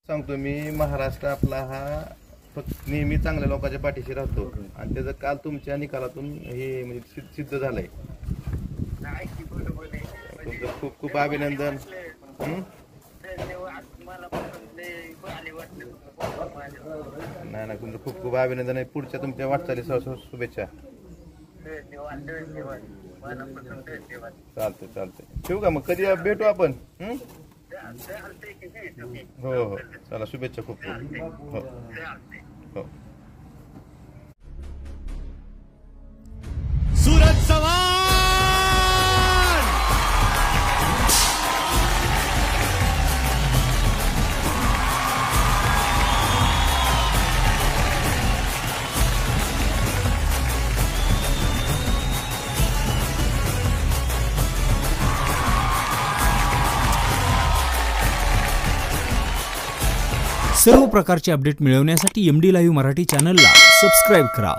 सांगतो मी, महाराष्ट्र आपला हा फक्त नेहमी चांगल्या लोकांच्या पाठीशी राहतो आणि त्याचं काल तुमच्या निकालातून हे म्हणजे सिद्ध झालंय. तुमचं खूप खूप अभिनंदन. नाही नाही, तुमचं खूप खूप अभिनंदन आहे. पुढच्या तुमच्या वाटचालीस शुभेच्छा. चालतंय चालतंय, ठेवू का मग? कधी भेटू आपण? हो हो, चला, शुभेच्छा खूप खूप. हो हो. सूरज चव्हाण सर्व प्रकारचे अपडेट मिळवण्यासाठी MD लाईव्ह मराठी चॅनलला सबस्क्राईब करा.